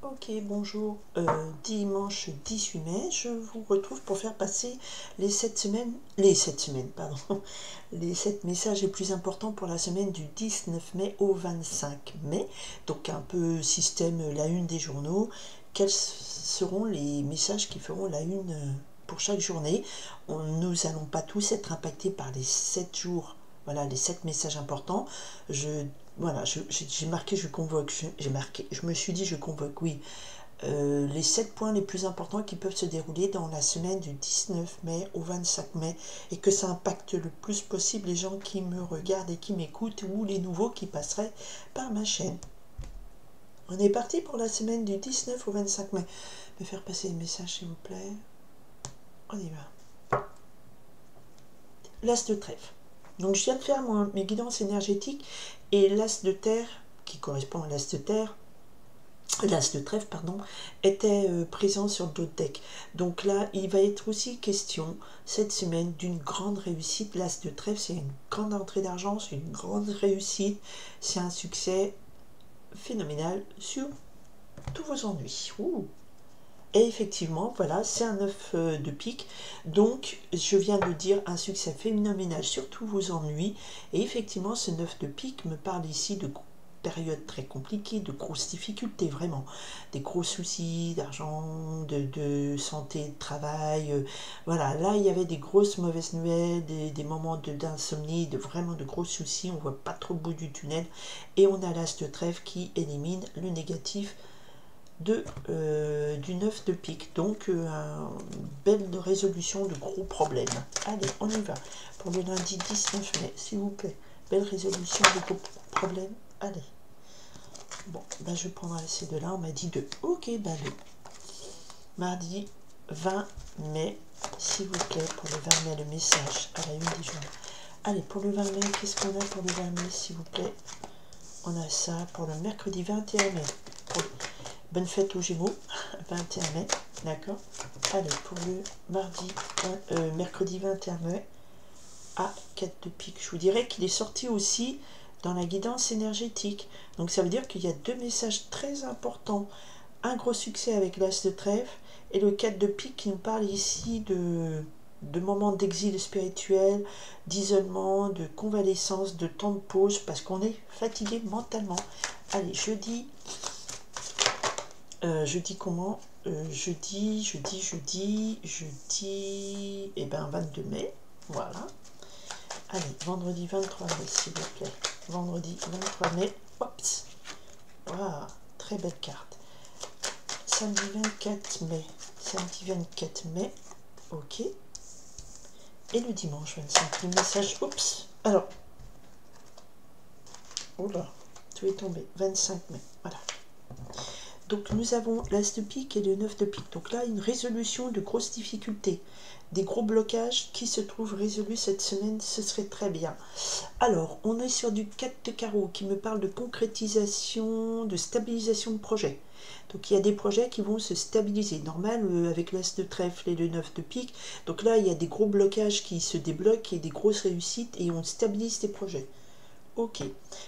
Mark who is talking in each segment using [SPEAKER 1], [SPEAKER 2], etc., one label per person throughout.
[SPEAKER 1] Ok, bonjour. Dimanche 18 mai, je vous retrouve pour faire passer les 7 semaines, pardon, les 7 messages les plus importants pour la semaine du 19 mai au 25 mai. Donc un peu système la une des journaux. Quels seront les messages qui feront la une pour chaque journée? Nous n'allons pas tous être impactés par les 7 jours. Voilà, les 7 messages importants. Voilà, j'ai marqué je convoque, je me suis dit je convoque, oui, les 7 points les plus importants qui peuvent se dérouler dans la semaine du 19 mai au 25 mai et que ça impacte le plus possible les gens qui me regardent et qui m'écoutent ou les nouveaux qui passeraient par ma chaîne. On est parti pour la semaine du 19 au 25 mai. Me faire passer le message s'il vous plaît. On y va. L'as de trèfle. Donc je viens de faire mes guidances énergétiques et l'as de terre, qui correspond à l'as de terre, l'as de trèfle, pardon, était présent sur d'autres decks. Donc là, il va être aussi question cette semaine d'une grande réussite. L'as de trèfle, c'est une grande entrée d'argent, c'est une grande réussite, c'est un succès phénoménal sur tous vos ennuis. Ouh. Et effectivement, voilà, c'est un 9 de pique. Donc, je viens de dire un succès phénoménal sur tous vos ennuis. Et effectivement, ce 9 de pique me parle ici de période très compliquée, de grosses difficultés, vraiment. Des gros soucis d'argent, de santé, de travail. Voilà, là, il y avait des grosses mauvaises nouvelles, des moments d'insomnie, vraiment de gros soucis. On ne voit pas trop le bout du tunnel. Et on a l'as de trèfle qui élimine le négatif du 9 de pique. Donc, une belle résolution de gros problèmes. Allez, on y va. Pour le lundi 19 mai, s'il vous plaît. Belle résolution de gros problèmes. Allez. Bon, ben je prendrai ces deux-là. On m'a dit 2. Ok, ben 2. Mardi 20 mai, s'il vous plaît, pour le 20 mai, le message à la une des journaux. Allez, pour le 20 mai, qu'est-ce qu'on a pour le 20 mai, s'il vous plaît? On a ça pour le mercredi 21 mai. Bonne fête aux Gémeaux, 21 mai, d'accord. Allez, pour le mercredi 21 mai, à 4 de pique. Je vous dirais qu'il est sorti aussi dans la guidance énergétique. Donc ça veut dire qu'il y a deux messages très importants. Un gros succès avec l'as de trèfle et le 4 de pique qui nous parle ici de moments d'exil spirituel, d'isolement, de convalescence, de temps de pause, parce qu'on est fatigué mentalement. Allez, jeudi comment jeudi, et ben 22 mai, voilà. Allez, vendredi 23 mai, s'il vous plaît. Vendredi 23 mai, oups, wow, très belle carte. Samedi 24 mai, ok. Et le dimanche 25, le message, oups, alors, oula, tout est tombé, 25 mai, voilà. Donc nous avons l'as de pique et le 9 de pique. Donc là, une résolution de grosses difficultés. Des gros blocages qui se trouvent résolus cette semaine, ce serait très bien. Alors, on est sur du 4 de carreau qui me parle de concrétisation, de stabilisation de projet. Donc il y a des projets qui vont se stabiliser. Normal, avec l'as de trèfle et le 9 de pique. Donc là, il y a des gros blocages qui se débloquent et des grosses réussites et on stabilise des projets. Ok,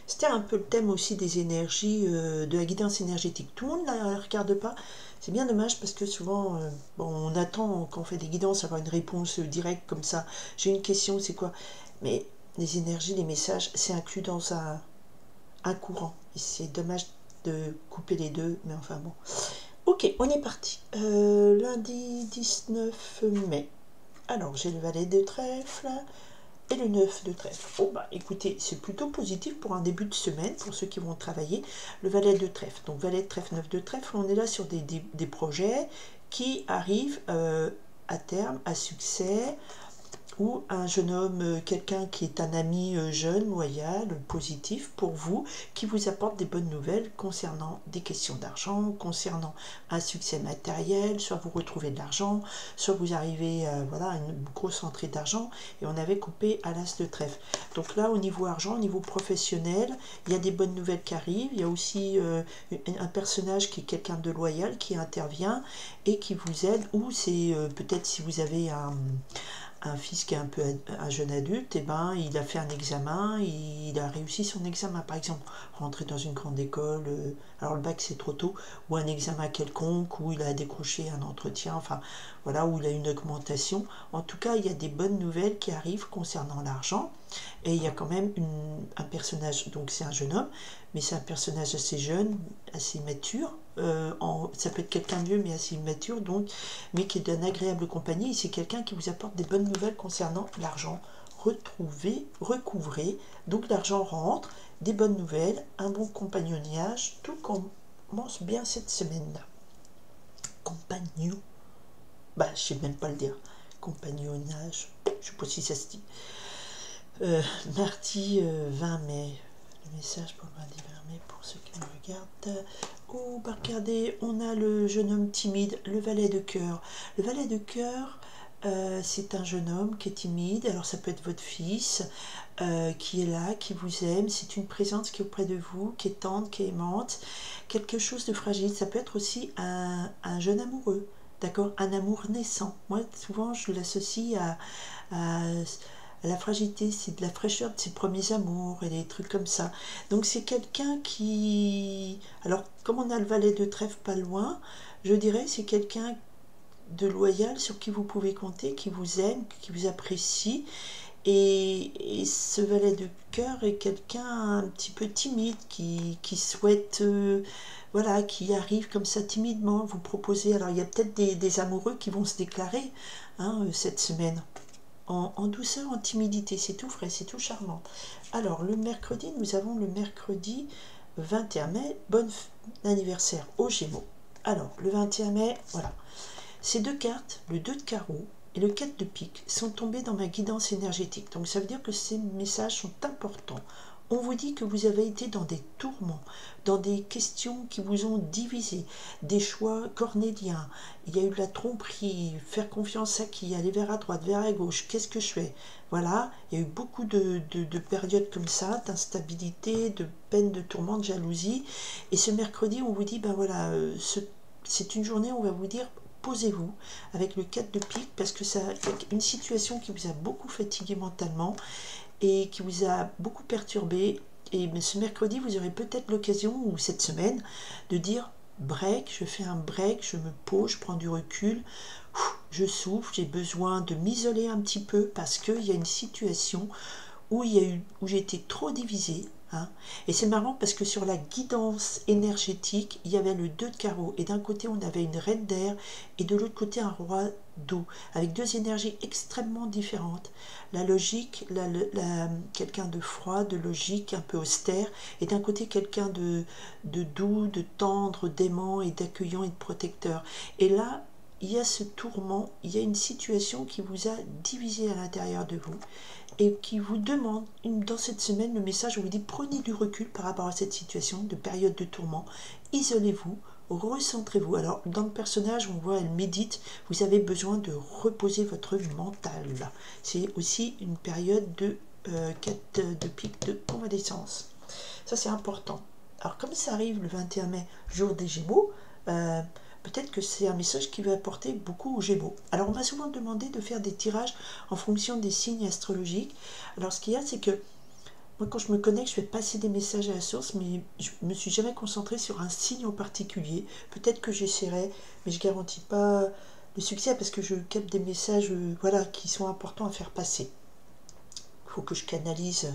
[SPEAKER 1] c'était un peu le thème aussi des énergies, de la guidance énergétique. Tout le monde ne la regarde pas. C'est bien dommage parce que souvent, bon, on attend quand on fait des guidances avoir une réponse directe comme ça. J'ai une question, c'est quoi? Mais les énergies, les messages, c'est inclus dans un courant. Et c'est dommage de couper les deux, mais enfin bon. Ok, on est parti. Lundi 19 mai. Alors, j'ai le valet de trèfle et le 9 de trèfle. Oh bah écoutez, c'est plutôt positif pour un début de semaine, pour ceux qui vont travailler. Le valet de trèfle, donc valet de trèfle, 9 de trèfle, on est là sur des projets qui arrivent à terme, à succès, ou un jeune homme, quelqu'un qui est un ami jeune, loyal, positif pour vous, qui vous apporte des bonnes nouvelles concernant des questions d'argent, concernant un succès matériel, soit vous retrouvez de l'argent, soit vous arrivez voilà, à une grosse entrée d'argent, et on avait coupé à l'as de trèfle. Donc là, au niveau argent, au niveau professionnel, il y a des bonnes nouvelles qui arrivent, il y a aussi un personnage qui est quelqu'un de loyal, qui intervient et qui vous aide, ou c'est peut-être si vous avez un fils qui est un peu un jeune adulte, et ben il a fait un examen, il a réussi son examen, par exemple rentrer dans une grande école, alors le bac c'est trop tôt, ou un examen quelconque, où il a décroché un entretien, enfin voilà, où il a une augmentation. En tout cas, il y a des bonnes nouvelles qui arrivent concernant l'argent, et il y a quand même un personnage, donc c'est un jeune homme, mais c'est un personnage assez jeune, assez mature, ça peut être quelqu'un de vieux mais assez mature, donc, mais qui est d'une agréable compagnie, et c'est quelqu'un qui vous apporte des bonnes nouvelles concernant l'argent. Retrouver, recouvrer, donc l'argent rentre, des bonnes nouvelles, un bon compagnonnage, tout commence bien cette semaine-là. Compagnon, bah je sais même pas le dire, compagnonnage, je sais pas si ça se dit. Mardi 20 mai, le message pour le mardi 20 mai pour ceux qui me regardent. Oh, bah regardez, on a le jeune homme timide, le valet de cœur. Le valet de cœur, c'est un jeune homme qui est timide, alors ça peut être votre fils qui est là, qui vous aime, c'est une présence qui est auprès de vous, qui est tendre, qui est aimante, quelque chose de fragile. Ça peut être aussi un jeune amoureux, d'accord, un amour naissant. Moi, souvent, je l'associe à la fragilité, c'est de la fraîcheur de ses premiers amours et des trucs comme ça. Donc c'est quelqu'un qui... Alors, comme on a le valet de trèfle pas loin, je dirais c'est quelqu'un de loyal sur qui vous pouvez compter, qui vous aime, qui vous apprécie. Et ce valet de cœur est quelqu'un un petit peu timide, qui souhaite... voilà, qui arrive comme ça timidement, vous proposer... Alors il y a peut-être des amoureux qui vont se déclarer cette semaine. En douceur, en timidité, c'est tout frais, c'est tout charmant. Alors, le mercredi, nous avons le mercredi 21 mai, bon anniversaire aux Gémeaux. Alors, le 21 mai, voilà. Ces deux cartes, le 2 de carreau et le 4 de pique, sont tombés dans ma guidance énergétique. Donc, ça veut dire que ces messages sont importants. On vous dit que vous avez été dans des tourments, dans des questions qui vous ont divisé, des choix cornéliens. Il y a eu de la tromperie, faire confiance à qui, aller vers à droite, vers à gauche, qu'est-ce que je fais? Voilà, il y a eu beaucoup de périodes comme ça, d'instabilité, de peine, de tourments, de jalousie. Et ce mercredi, on vous dit, ben voilà, c'est une journée où on va vous dire, posez-vous avec le 4 de pique, parce que ça, une situation qui vous a beaucoup fatigué mentalement, et qui vous a beaucoup perturbé. Et ce mercredi, vous aurez peut-être l'occasion, ou cette semaine, de dire break, je fais un break, je me pose, je prends du recul, je souffle, j'ai besoin de m'isoler un petit peu parce qu'il y a une situation où j'ai été trop divisée. Et c'est marrant parce que sur la guidance énergétique, il y avait le 2 de carreau, et d'un côté on avait une reine d'air, et de l'autre côté un roi d'eau, avec deux énergies extrêmement différentes. La logique, quelqu'un de froid, de logique, un peu austère, et d'un côté quelqu'un de doux, de tendre, d'aimant et d'accueillant et de protecteur. Et là, il y a ce tourment, il y a une situation qui vous a divisé à l'intérieur de vous, et qui vous demande, dans cette semaine, le message vous dit prenez du recul par rapport à cette situation de période de tourment, isolez-vous, recentrez-vous. Alors dans le personnage, on voit, elle médite, vous avez besoin de reposer votre mental. C'est aussi une période de 4 de pique de convalescence. Ça c'est important. Alors comme ça arrive le 21 mai, jour des Gémeaux, peut-être que c'est un message qui va apporter beaucoup aux Gémeaux. Alors on m'a souvent demandé de faire des tirages en fonction des signes astrologiques. Alors ce qu'il y a, c'est que moi quand je me connecte, je fais passer des messages à la source, mais je ne me suis jamais concentrée sur un signe en particulier. Peut-être que j'essaierai, mais je ne garantis pas le succès parce que je capte des messages voilà, qui sont importants à faire passer. Il faut que je canalise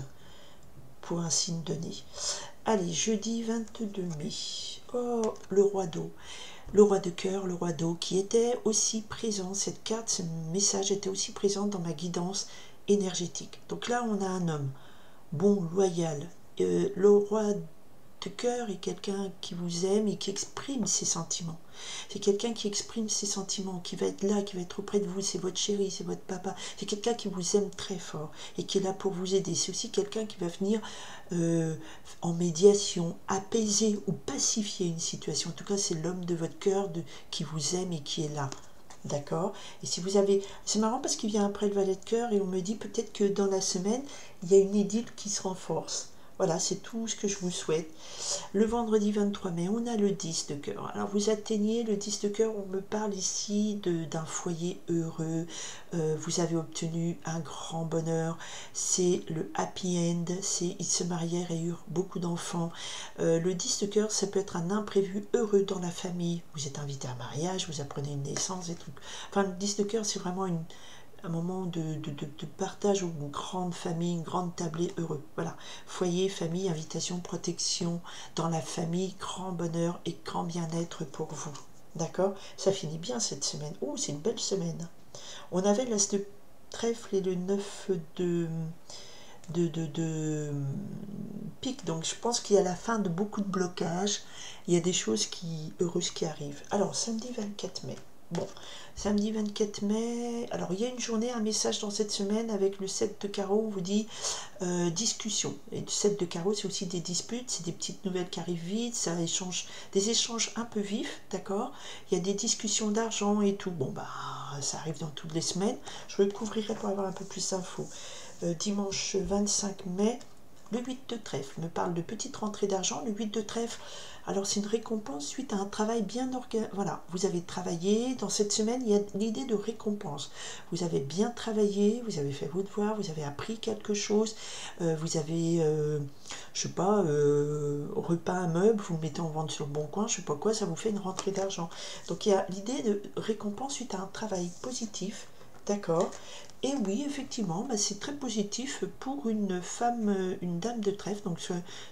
[SPEAKER 1] pour un signe donné. Allez, jeudi 22 mai. Oh, le roi d'eau. Le roi de cœur, le roi d'eau, qui était aussi présent, cette carte, ce message était aussi présent dans ma guidance énergétique. Donc là, on a un homme bon, loyal. Le roi de cœur est quelqu'un qui vous aime et qui exprime ses sentiments. C'est quelqu'un qui exprime ses sentiments, qui va être là, qui va être auprès de vous. C'est votre chéri, c'est votre papa. C'est quelqu'un qui vous aime très fort et qui est là pour vous aider. C'est aussi quelqu'un qui va venir en médiation, apaiser ou pacifier une situation. En tout cas, c'est l'homme de votre cœur qui vous aime et qui est là. D'accord? Et si vous avez... C'est marrant parce qu'il vient après le valet de cœur et on me dit peut-être que dans la semaine, il y a une édile qui se renforce. Voilà, c'est tout ce que je vous souhaite. Le vendredi 23 mai, on a le 10 de cœur. Alors vous atteignez le 10 de cœur, on me parle ici d'un foyer heureux. Vous avez obtenu un grand bonheur. C'est le happy end, c'est ils se marièrent et eurent beaucoup d'enfants. Le 10 de cœur, ça peut être un imprévu heureux dans la famille. Vous êtes invité à un mariage, vous apprenez une naissance et tout. Enfin, le 10 de cœur, c'est vraiment un moment de partage ou une grande famille, une grande tablée heureux. Voilà, foyer, famille, invitation, protection dans la famille, grand bonheur et grand bien-être pour vous. D'accord? Ça finit bien cette semaine. Oh, c'est une belle semaine. On avait l'as de trèfle et le 9 de pique, donc je pense qu'il y a la fin de beaucoup de blocages. Il y a des choses heureuses qui arrivent. Alors, samedi 24 mai. Bon, samedi 24 mai, alors il y a une journée, un message dans cette semaine avec le 7 de carreau, on vous dit discussion. Et le 7 de carreau, c'est aussi des disputes, c'est des petites nouvelles qui arrivent vite, ça échange, des échanges un peu vifs, d'accord? Il y a des discussions d'argent et tout. Bon, bah, ça arrive dans toutes les semaines. Je le couvrirai pour avoir un peu plus d'infos. Dimanche 25 mai, le 8 de trèfle me parle de petite rentrée d'argent. Le 8 de trèfle, alors c'est une récompense suite à un travail bien organisé. Voilà, vous avez travaillé. Dans cette semaine, il y a l'idée de récompense. Vous avez bien travaillé, vous avez fait vos devoirs, vous avez appris quelque chose, vous avez, je sais pas, repeint un meuble, vous le mettez en vente sur le bon coin, je sais pas quoi, ça vous fait une rentrée d'argent. Donc il y a l'idée de récompense suite à un travail positif, d'accord? Et oui, effectivement, bah, c'est très positif pour une femme, une dame de trèfle, donc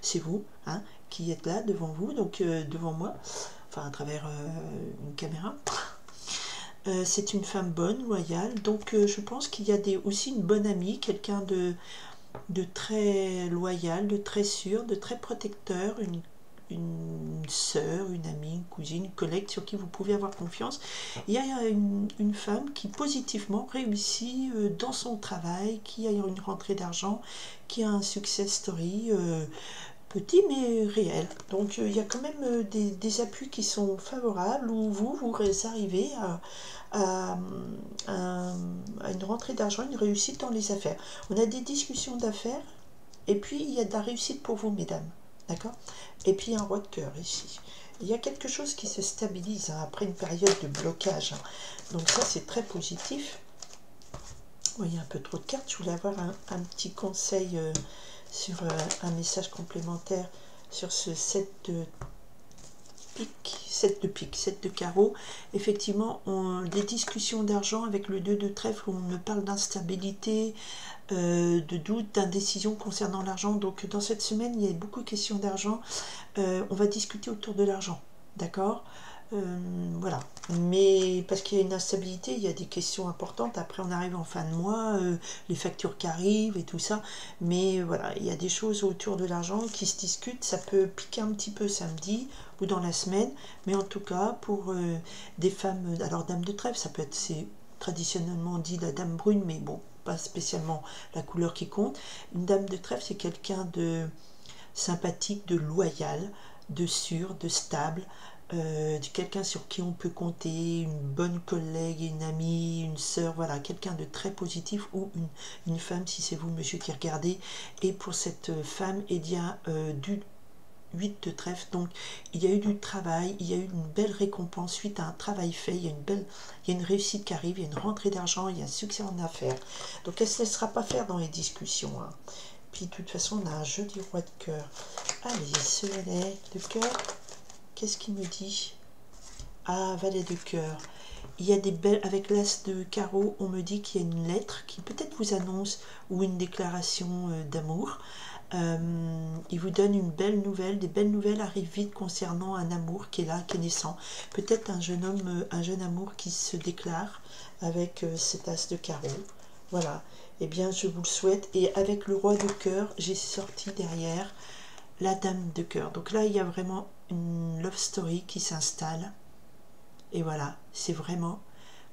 [SPEAKER 1] c'est vous hein, qui êtes là devant vous, donc devant moi, enfin à travers une caméra. C'est une femme bonne, loyale, donc je pense qu'il y a aussi une bonne amie, quelqu'un de très loyal, de très sûr, de très protecteur, une sœur, une amie, une cousine, une collègue sur qui vous pouvez avoir confiance. Il y a une femme qui positivement réussit dans son travail, qui a une rentrée d'argent, qui a un success story petit mais réel. Donc il y a quand même des appuis qui sont favorables où vous arrivez à, à une rentrée d'argent, une réussite dans les affaires. On a des discussions d'affaires et puis il y a de la réussite pour vous, mesdames. D'accord? Et puis un roi de cœur ici. Il y a quelque chose qui se stabilise hein, après une période de blocage. Hein. Donc ça, c'est très positif. Oui, il y a un peu trop de cartes. Je voulais avoir un petit conseil sur un message complémentaire sur ce 7 de pique, 7 de carreau. Effectivement, des discussions d'argent avec le 2 de trèfle où on me parle d'instabilité, de doute, d'indécision concernant l'argent. Donc dans cette semaine, il y a beaucoup de questions d'argent. On va discuter autour de l'argent, d'accord? Voilà, mais parce qu'il y a une instabilité, il y a des questions importantes. Après, on arrive en fin de mois, les factures qui arrivent et tout ça. Mais voilà, il y a des choses autour de l'argent qui se discutent. Ça peut piquer un petit peu samedi ou dans la semaine, mais en tout cas, pour des femmes, alors dame de trèfle, ça peut être, c'est traditionnellement dit la dame brune, mais bon, pas spécialement la couleur qui compte. Une dame de trèfle, c'est quelqu'un de sympathique, de loyal, de sûr, de stable, quelqu'un sur qui on peut compter, une bonne collègue, une amie, une sœur, voilà, quelqu'un de très positif, ou une femme, si c'est vous, monsieur, qui regardez. Et pour cette femme, il y a du 8 de trèfle, donc il y a eu du travail, il y a eu une belle récompense suite à un travail fait, il y a une réussite qui arrive, il y a une rentrée d'argent, il y a un succès en affaires. Donc elle ne se laissera pas faire dans les discussions. Hein. Puis de toute façon, on a un joli roi de cœur. Allez, ce valet de cœur, qu'est-ce qu'il me dit? Ah, valet de cœur. Il y a des belles, avec l'as de carreau, on me dit qu'il y a une lettre qui peut-être vous annonce ou une déclaration d'amour. Il vous donne une belle nouvelle, des belles nouvelles arrivent vite concernant un amour qui est là, qui est naissant. Peut-être un jeune homme, un jeune amour qui se déclare avec cet as de carreau. Voilà, eh bien je vous le souhaite. Et avec le roi de cœur, j'ai sorti derrière la dame de cœur. Donc là, il y a vraiment une love story qui s'installe. Et voilà, c'est vraiment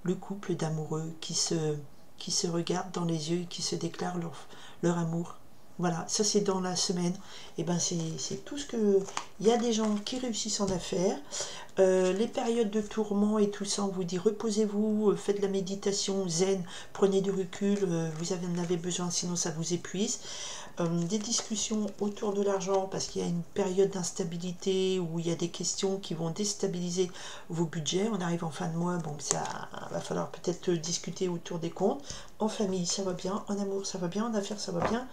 [SPEAKER 1] le couple d'amoureux qui se regardent dans les yeux et qui se déclarent leur amour Voilà, ça c'est dans la semaine. Et ben c'est tout ce que... Il y a des gens qui réussissent en affaires. Les périodes de tourment et tout ça, on vous dit reposez-vous, faites de la méditation zen, prenez du recul, vous en avez besoin, sinon ça vous épuise. Des discussions autour de l'argent, parce qu'il y a une période d'instabilité où il y a des questions qui vont déstabiliser vos budgets. On arrive en fin de mois, donc ça va falloir peut-être discuter autour des comptes. En famille, ça va bien, en amour, ça va bien, en affaires, ça va bien.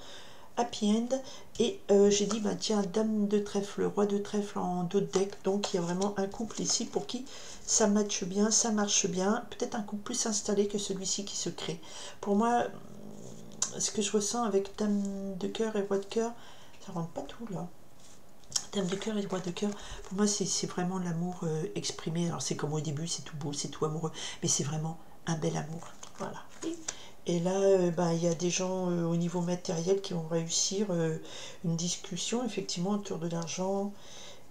[SPEAKER 1] Happy end. Et j'ai dit bah tiens, dame de trèfle, roi de trèfle en dos de deck, donc il y a vraiment un couple ici pour qui ça matche bien, ça marche bien, peut-être un couple plus installé que celui-ci qui se crée. Pour moi, ce que je ressens avec dame de cœur et roi de cœur, ça rentre pas tout là. Dame de cœur et roi de cœur, pour moi c'est vraiment l'amour exprimé. Alors c'est comme au début, c'est tout beau, c'est tout amoureux, mais c'est vraiment un bel amour. Voilà. Et là, bah, il y a des gens au niveau matériel qui vont réussir une discussion effectivement autour de l'argent.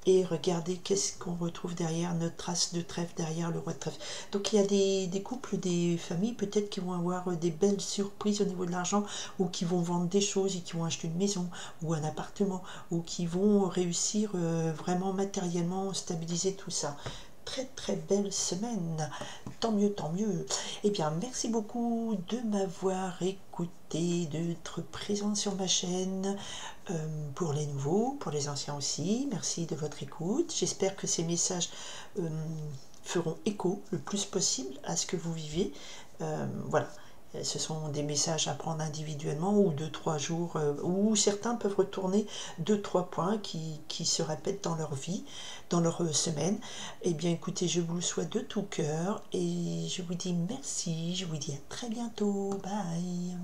[SPEAKER 1] Et regardez qu'est-ce qu'on retrouve derrière notre trace de trèfle, derrière le roi de trèfle. Donc il y a des couples, des familles peut-être qui vont avoir des belles surprises au niveau de l'argent, ou qui vont vendre des choses et qui vont acheter une maison ou un appartement, ou qui vont réussir vraiment matériellement stabiliser tout ça. Très très belle semaine, tant mieux, tant mieux. Eh bien merci beaucoup de m'avoir écouté, d'être présent sur ma chaîne. Pour les nouveaux, pour les anciens aussi, merci de votre écoute. J'espère que ces messages feront écho le plus possible à ce que vous vivez. Voilà, ce sont des messages à prendre individuellement ou 2-3 jours, où certains peuvent retourner 2-3 points qui se répètent dans leur vie, dans leur semaine. Eh bien écoutez, je vous le souhaite de tout cœur et je vous dis merci, je vous dis à très bientôt, bye.